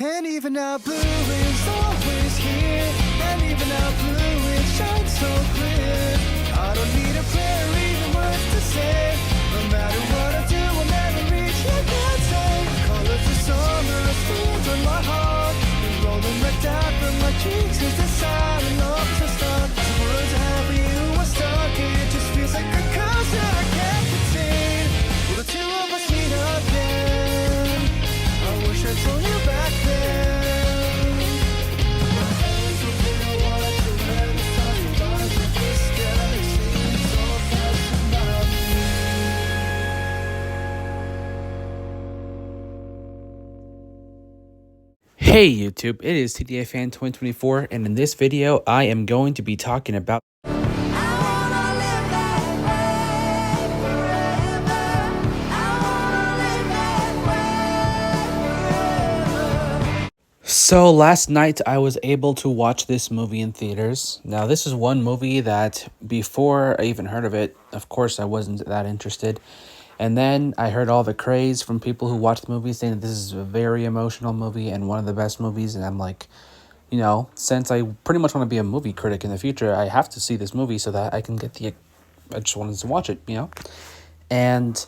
And even now blue is always here, and even now blue it shines so clear. I don't need a prayer or even words to say. No matter what I do, I'll never reach your answer. Colors of summer are stains on my heart, and rolling like down from my cheeks is the sign of love to start. The words I have for you are stuck, it just feels like a curse that I can't contain. Will the two of us meet again? I wish I told you back then. My hands will feel what to let us talk about it. This galaxy is all passing by me. Hey YouTube, it is TDA Fan 2024, and in this video, I am going to be talking about So last night I was able to watch this movie in theaters. Now this is one movie that before I even heard of it, of course I wasn't that interested. And then I heard all the craze from people who watched the movie saying that this is a very emotional movie and one of the best movies. And I'm like, since I pretty much want to be a movie critic in the future, I have to see this movie so that I can get I just wanted to watch it. And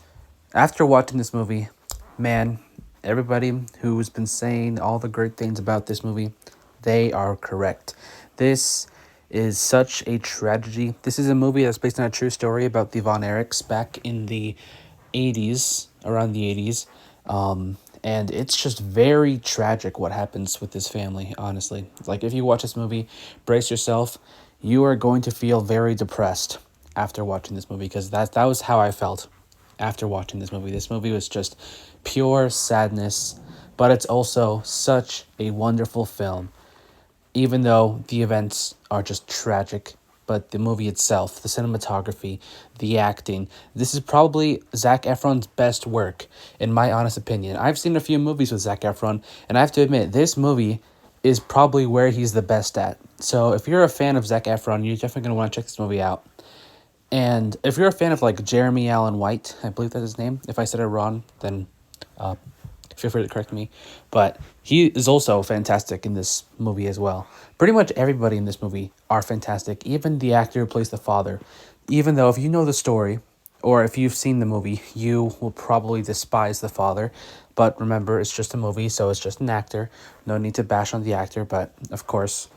after watching this movie, man, everybody who's been saying all the great things about this movie, they are correct. This is such a tragedy. This is a movie that's based on a true story about the Von Erichs back in the 80s, around the 80s. And it's just very tragic what happens with this family, honestly. Like, if you watch this movie, brace yourself. You are going to feel very depressed after watching this movie, because that was how I felt after watching this movie. This movie was just pure sadness, but it's also such a wonderful film, even though the events are just tragic. But the movie itself, the cinematography, the acting, this is probably Zac Efron's best work, in my honest opinion. I've seen a few movies with Zac Efron, and I have to admit, this movie is probably where he's the best at. So if you're a fan of Zac Efron, you're definitely going to want to check this movie out. And if you're a fan of like Jeremy Allen White, I believe that's his name. If I said it wrong, then feel free to correct me. But he is also fantastic in this movie as well. Pretty much everybody in this movie are fantastic. Even the actor who plays the father. Even though if you know the story, or if you've seen the movie, you will probably despise the father. But remember, it's just a movie, so it's just an actor. No need to bash on the actor, but of course,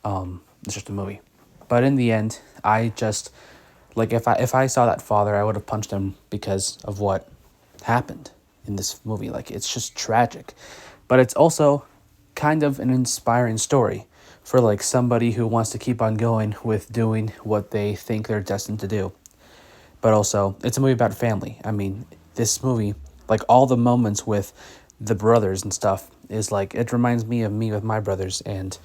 it's just a movie. But in the end, I just, like, if I saw that father, I would have punched him because of what happened in this movie. Like, it's just tragic, but it's also kind of an inspiring story for like somebody who wants to keep on going with doing what they think they're destined to do. But also, it's a movie about family. I mean, this movie, like all the moments with the brothers and stuff, is like, it reminds me of me with my brothers, and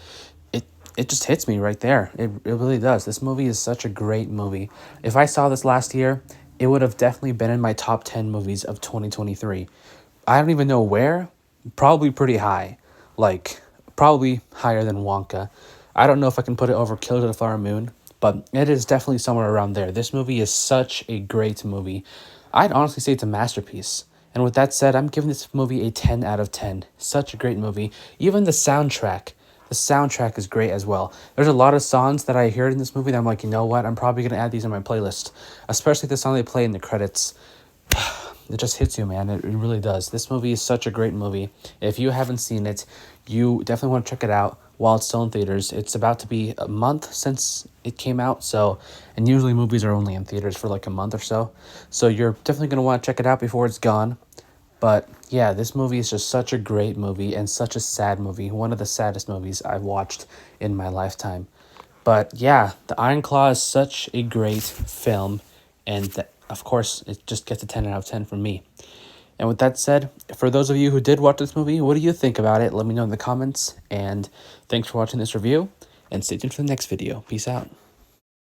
it just hits me right there. It really does. This movie is such a great movie. If I saw this last year, it would have definitely been in my top 10 movies of 2023. I don't even know where. Probably pretty high. Like, probably higher than Wonka. I don't know if I can put it over Killers of the Flower Moon, but it is definitely somewhere around there. This movie is such a great movie. I'd honestly say it's a masterpiece. And with that said, I'm giving this movie a 10 out of 10. Such a great movie. Even the soundtrack. The soundtrack is great as well. There's a lot of songs that I heard in this movie that I'm like, you know what? I'm probably going to add these on my playlist. Especially the song they play in the credits. It just hits you, man. It really does. This movie is such a great movie. If you haven't seen it, you definitely want to check it out while it's still in theaters. It's about to be a month since it came out, and usually movies are only in theaters for like a month or so. So you're definitely going to want to check it out before it's gone. But yeah, this movie is just such a great movie and such a sad movie. One of the saddest movies I've watched in my lifetime. But yeah, The Iron Claw is such a great film, and of course, it just gets a 10 out of 10 from me. And with that said, for those of you who did watch this movie, what do you think about it? Let me know in the comments, and thanks for watching this review, and stay tuned for the next video. Peace out.